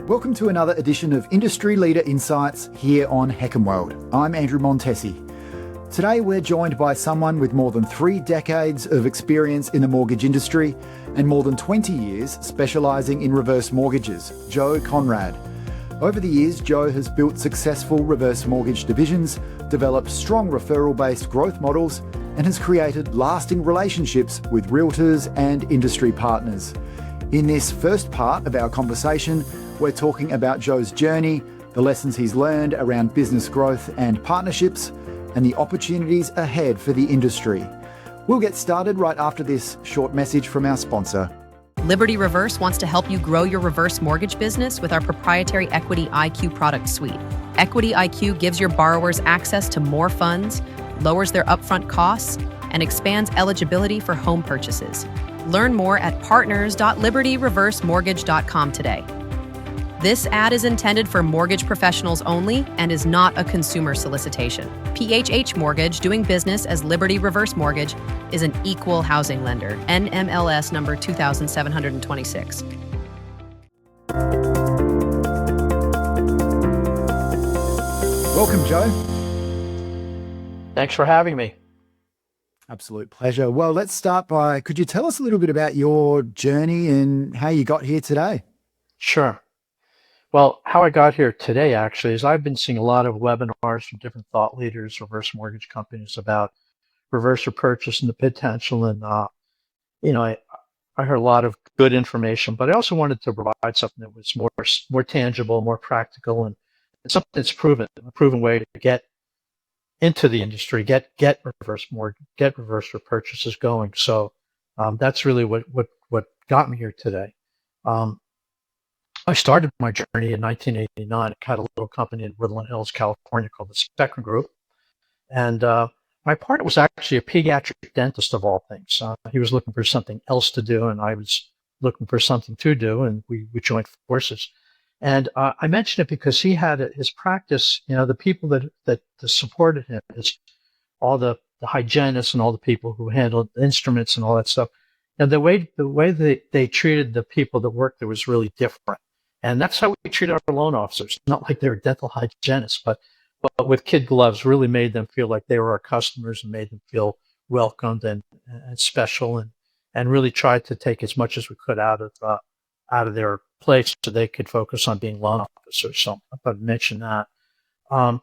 Welcome to another edition of Industry Leader Insights here on HECM World. I'm Andrew Montesi. Today we're joined by someone with more than 3 decades of experience in the mortgage industry and more than 20 years specialising in reverse mortgages, Joe Conrad. Over the years, Joe has built successful reverse mortgage divisions, developed strong referral-based growth models, and has created lasting relationships with realtors and industry partners. In this first part of our conversation, we're talking about Joe's journey, the lessons he's learned around business growth and partnerships, and the opportunities ahead for the industry. We'll get started right after this short message from our sponsor. Liberty Reverse wants to help you grow your reverse mortgage business with our proprietary Equity IQ product suite. Equity IQ gives your borrowers access to more funds, lowers their upfront costs, and expands eligibility for home purchases. Learn more at partners.libertyreversemortgage.com today. This ad is intended for mortgage professionals only and is not a consumer solicitation. PHH Mortgage, doing business as Liberty Reverse Mortgage, is an equal housing lender. NMLS number 2726. Welcome, Joe. Thanks for having me. Absolute pleasure. Well, let's start by, could you tell us a little bit about your journey and how you got here today? Sure. Well, how I got here today actually is I've been seeing a lot of webinars from different thought leaders, reverse mortgage companies about reverse repurchase and the potential. And, I heard a lot of good information, but I also wanted to provide something that was more tangible, more practical, and something that's proven, a proven way to get into the industry, get reverse repurchases going. So that's really what got me here today. I started my journey in 1989. I had a little company in Woodland Hills, California called the Spectrum Group. And my partner was actually a pediatric dentist of all things. He was looking for something else to do, and I was looking for something to do, and we joined forces. And I mention it because he had his practice, the people that supported him, all the hygienists and all the people who handled instruments and all that stuff. And the way they treated the people that worked there was really different. And that's how we treat our loan officers. Not like they were dental hygienists, but with kid gloves, really made them feel like they were our customers and made them feel welcomed and special, and really tried to take as much as we could out of their place so they could focus on being loan officers. So I thought I'd mention that. I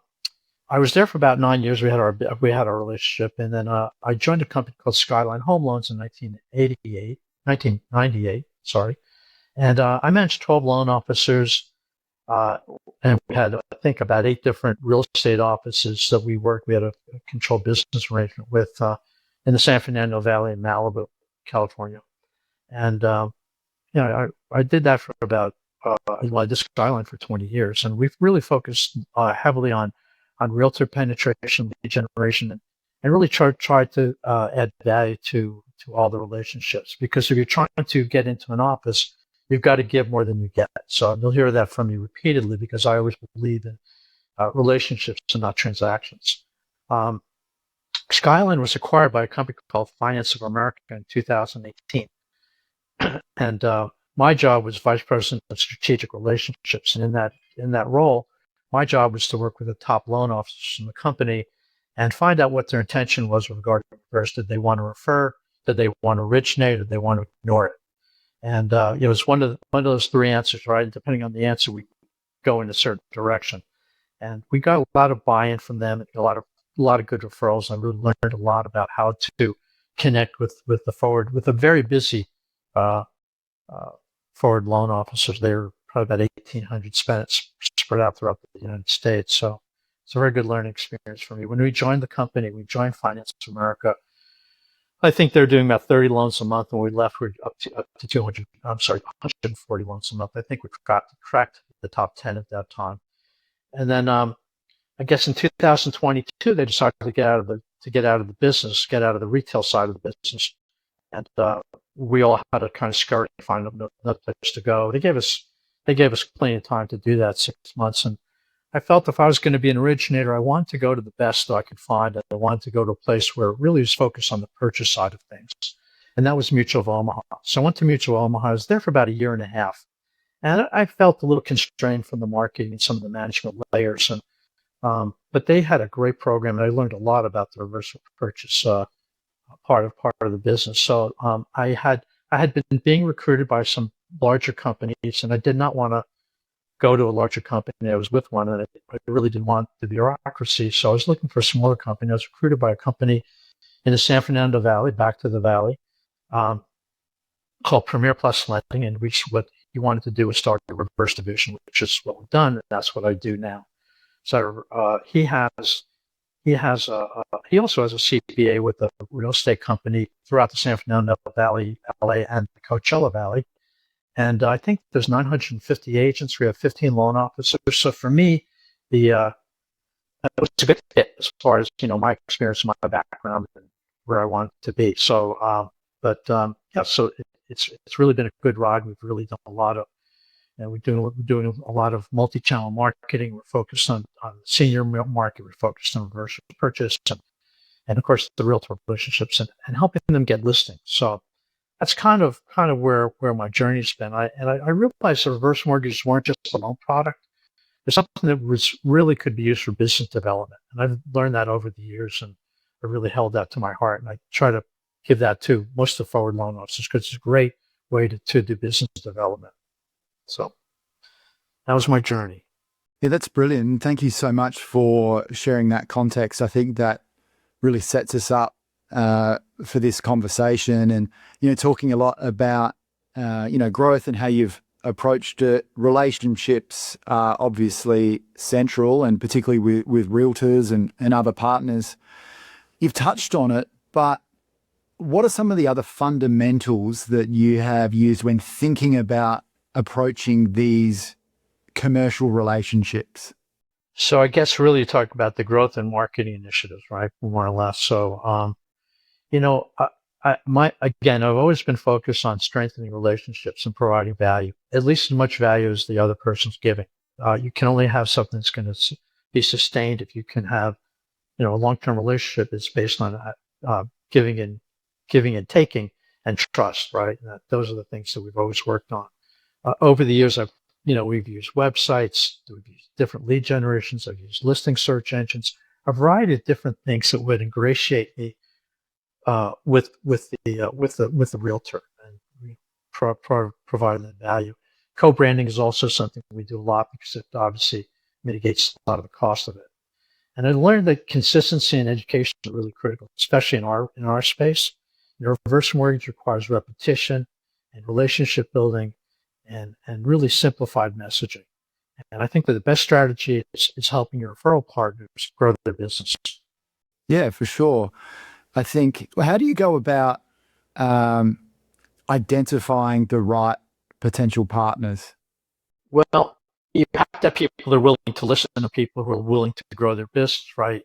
was there for about 9 years. We had our relationship, and then I joined a company called Skyline Home Loans in 1998. Sorry. And I managed 12 loan officers, and we had, I think, about 8 different real estate offices that we worked. We had a controlled business arrangement with in the San Fernando Valley in Malibu, California. And I did that for about I did Skyline for 20 years, and we've really focused heavily on realtor penetration, lead generation, and really tried to add value to all the relationships. Because if you're trying to get into an office, you've got to give more than you get. So you'll hear that from me repeatedly because I always believe in relationships and not transactions. Skyline was acquired by a company called Finance of America in 2018. And my job was Vice President of Strategic Relationships. And in that role, my job was to work with the top loan officers in the company and find out what their intention was with regard to reverse. Did they want to refer? Did they want to originate? Or did they want to ignore it? And it was one of those 3 answers, right? Depending on the answer, we go in a certain direction. And we got a lot of buy-in from them, and a lot of good referrals. I really learned a lot about how to connect with the very busy forward loan officers. They were probably about 1,800 spread out throughout the United States. So it's a very good learning experience for me. When we joined the company, we joined Finance of America. I think they're doing about 30 loans a month. When we left, we're up to 140 loans a month. I think we cracked the top 10 at that time. And then I guess in 2022, they decided to get out of the business, get out of the retail side of the business. And we all had to kind of scurry and find another place to go. They gave us plenty of time to do that, 6 months. And I felt if I was going to be an originator, I wanted to go to the best that I could find. And I wanted to go to a place where it really was focused on the purchase side of things. And that was Mutual of Omaha. So I went to Mutual of Omaha. I was there for about 1.5 years. And I felt a little constrained from the marketing and some of the management layers. And but they had a great program, and I learned a lot about the reverse purchase part of the business. So I had been being recruited by some larger companies, and I did not want to go to a larger company. I was with one, and I really didn't want the bureaucracy. So I was looking for a smaller company. I was recruited by a company in the San Fernando Valley, back to the valley, um, called Premier Plus Lending, and what he wanted to do was start a reverse division, which is what we've done, and that's what I do now. So he also has a CPA with a real estate company throughout the San Fernando Valley, LA, and the Coachella Valley. And I think there's 950 agents. We have 15 loan officers. So for me, the it was a good fit as far as my experience, my background, and where I wanted to be. So, yeah, so it's really been a good ride. We've really done a lot of, we're doing a lot of multi-channel marketing. We're focused on senior market. We're focused on reverse purchase, and of course the realtor relationships and helping them get listings. So that's kind of where my journey's been. I realized the reverse mortgages weren't just a loan product. There's something that really could be used for business development, and I've learned that over the years, and I really held that to my heart. And I try to give that to most of the forward loan officers because it's a great way to do business development. So that was my journey. Yeah, that's brilliant. Thank you so much for sharing that context. I think that really sets us up for this conversation, and talking a lot about growth and how you've approached it. Relationships are obviously central, and particularly with realtors and other partners. You've touched on it, but what are some of the other fundamentals that you have used when thinking about approaching these commercial relationships? So I guess really you talk about the growth and marketing initiatives, right? More or less. So, I've always been focused on strengthening relationships and providing value, at least as much value as the other person's giving. You can only have something that's going to be sustained if you can have, a long-term relationship is based on giving and taking and trust, right? And those are the things that we've always worked on. Over the years, we've used websites, we've used different lead generations, I've used listing search engines, a variety of different things that would ingratiate me with the realtor, and we provide that value. Co-branding is also something we do a lot because it obviously mitigates a lot of the cost of it. And I learned that consistency and education are really critical, especially in our space. Reverse mortgage requires repetition and relationship building and really simplified messaging. And I think that the best strategy is helping your referral partners grow their business. Yeah, for sure. I think, how do you go about identifying the right potential partners? Well, you have to have people that are willing to listen to people who are willing to grow their business, right?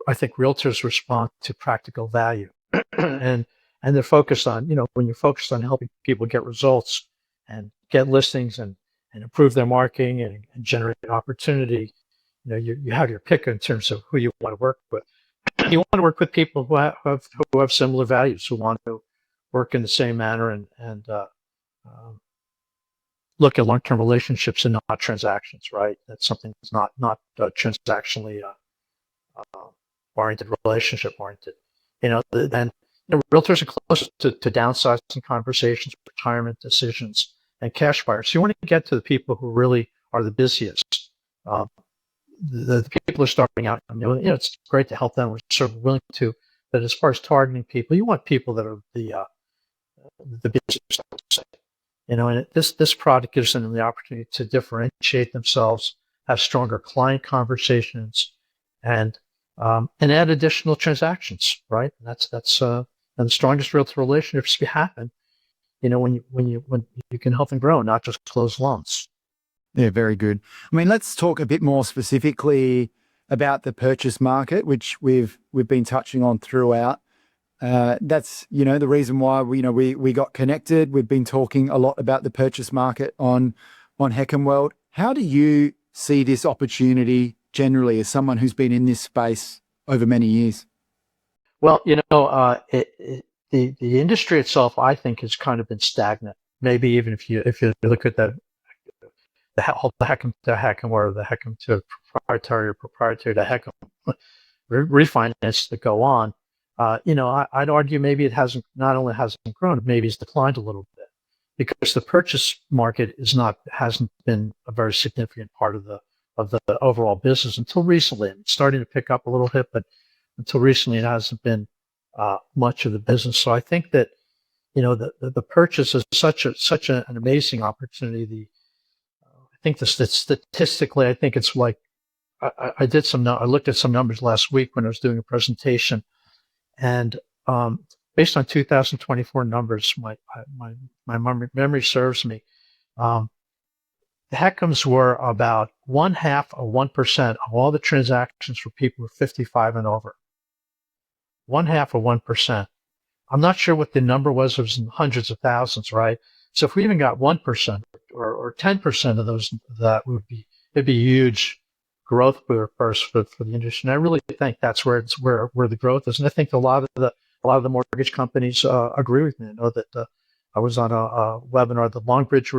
I think realtors respond to practical value, and they're focused on, when you're focused on helping people get results and get listings and improve their marketing and generate opportunity, you have your pick in terms of who you want to work with. You want to work with people who have similar values, who want to work in the same manner and look at long-term relationships and not transactions, right? That's something that's not transactionally oriented, relationship oriented. Realtors are close to downsizing conversations, retirement decisions, and cash buyers. So you want to get to the people who really are the busiest. The people who are starting out, it's great to help them. We're sort of willing to, but as far as targeting people, you want people that are the busiest, I would say. And this product gives them the opportunity to differentiate themselves, have stronger client conversations, and add additional transactions, right? And that's and the strongest realtor relationships happen, when you can help them grow, not just close loans. Yeah, very good. I mean, let's talk a bit more specifically about the purchase market, which we've been touching on throughout. That's the reason why we got connected. We've been talking a lot about the purchase market on HECM World. How do you see this opportunity generally as someone who's been in this space over many years? Well, the industry itself, I think, has kind of been stagnant. Maybe even if you look at that the HECM or the HECM to proprietary to HECM refinance that go on. I'd argue maybe it not only hasn't grown, maybe it's declined a little bit because the purchase market hasn't been a very significant part of the overall business until recently. It's starting to pick up a little bit, but until recently it hasn't been much of the business. So I think that the purchase is such an amazing opportunity. I think statistically, I think it's like I looked at some numbers last week when I was doing a presentation, and based on 2024 numbers, my memory serves me. The HECMs were about 0.5% of all the transactions for people who are 55 and over. 0.5%. I'm not sure what the number was. It was in hundreds of thousands, right? So if we even got 1% or 10% of those, it'd be huge growth for the industry. And I really think that's where the growth is. And I think a lot of the mortgage companies agree with me. I know that I was on a webinar that Longbridge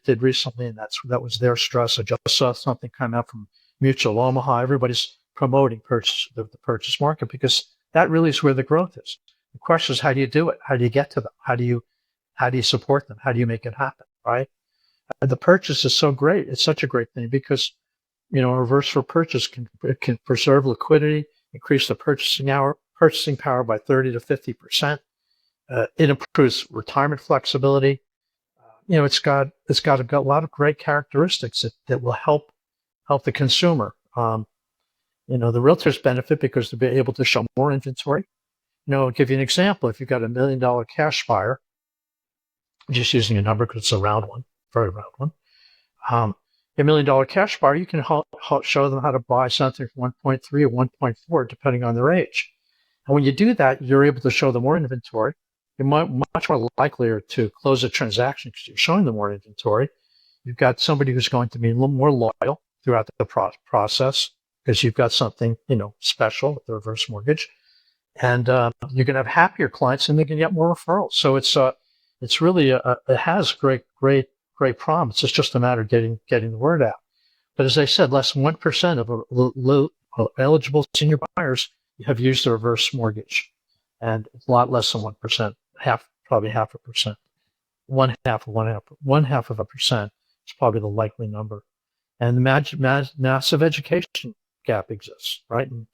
did recently, and that was their stress. I just saw something come out from Mutual Omaha. Everybody's promoting the purchase market because that really is where the growth is. The question is, how do you do it? How do you get to them? How do you support them? How do you make it happen? Right? The purchase is so great. It's such a great thing because a reverse for purchase can preserve liquidity, increase the purchasing power by 30 to 50%. It improves retirement flexibility. It's got a lot of great characteristics that will help the consumer. The realtors benefit because they'll be able to show more inventory. I'll give you an example. If you've got $1 million cash buyer, just using a number because it's a round one, very round one. A $1 million cash buyer, you can show them how to buy something for 1.3 or 1.4, depending on their age. And when you do that, you're able to show them more inventory. You're much more likely to close a transaction because you're showing them more inventory. You've got somebody who's going to be a little more loyal throughout the process because you've got something, special with the reverse mortgage. And you're going to have happier clients, and they're going to get more referrals. So it's really it has great promise. It's just a matter of getting the word out. But as I said, less than 1% of eligible senior buyers have used the reverse mortgage, and it's a lot less than 1%. Probably 0.5%. 0.5% is probably the likely number. And the massive education gap exists, right? And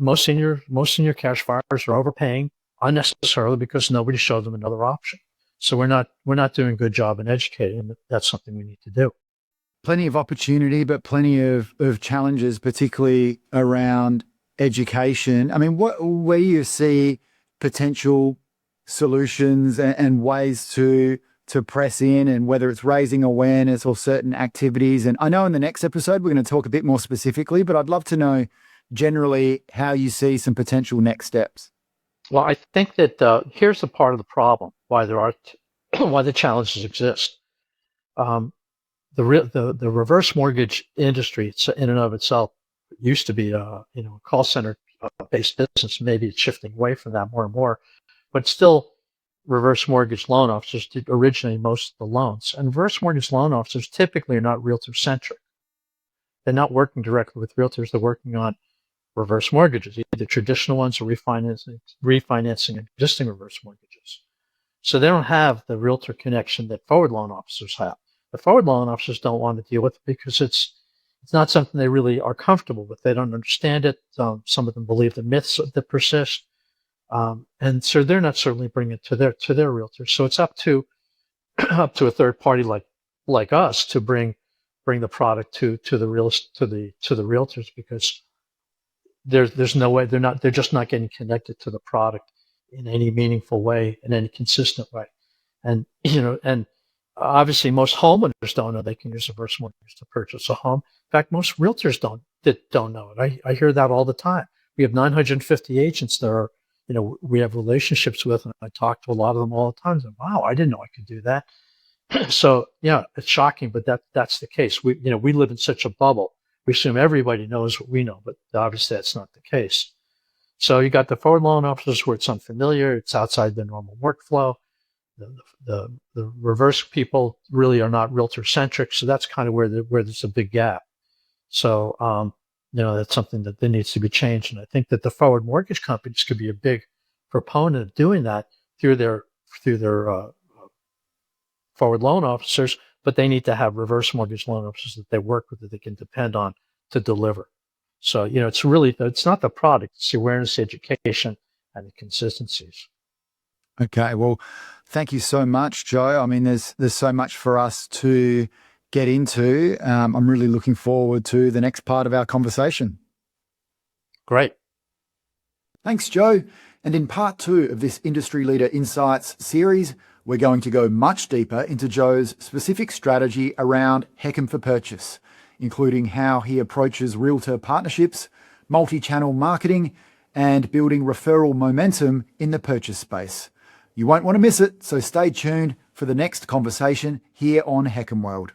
most senior cash buyers are overpaying unnecessarily because nobody showed them another option. So we're not doing a good job in educating, and that's something we need to do. Plenty of opportunity, but plenty of challenges, particularly around education. I mean, where you see potential solutions and ways to press in, and whether it's raising awareness or certain activities. And I know in the next episode, we're going to talk a bit more specifically, but I'd love to know generally how you see some potential next steps. Well, I think that here's the part of the problem why why the challenges exist. The reverse mortgage industry in and of itself used to be a call center based business. Maybe it's shifting away from that more and more, but still, reverse mortgage loan officers did originate most of the loans. And reverse mortgage loan officers typically are not realtor centric. They're not working directly with realtors. They're working on reverse mortgages, either traditional ones or refinancing existing reverse mortgages. So they don't have the realtor connection that forward loan officers have. The forward loan officers don't want to deal with it because it's not something they really are comfortable with. They don't understand it. Some of them believe the myths that persist, and so they're not certainly bringing it to their realtors. So it's up to a third party like us to bring the product to the realtors, because there's no way they're just not getting connected to the product in any meaningful way, in any consistent way. And obviously most homeowners don't know they can use reverse mortgage to purchase a home. In fact, most realtors don't know it. I hear that all the time. We have 950 agents that are, we have relationships with, and I talk to a lot of them all the time. And, wow, I didn't know I could do that. So yeah, it's shocking, but that's the case. We live in such a bubble. We assume everybody knows what we know, but obviously that's not the case. So you got the forward loan officers where it's unfamiliar, it's outside their normal workflow. the reverse people really are not realtor centric, so that's kind of where there's a big gap. So that's something that needs to be changed, and I think that the forward mortgage companies could be a big proponent of doing that through their forward loan officers, but they need to have reverse mortgage loan officers that they work with that they can depend on to deliver. So it's not the product, it's the awareness, education, and the consistencies. Okay, well, thank you so much, Joe. I mean, there's so much for us to get into. I'm really looking forward to the next part of our conversation. Great. Thanks, Joe. And in part 2 of this Industry Leader Insights series, we're going to go much deeper into Joe's specific strategy around HECM for purchase, including how he approaches realtor partnerships, multi-channel marketing, and building referral momentum in the purchase space. You won't want to miss it, so stay tuned for the next conversation here on HECM World.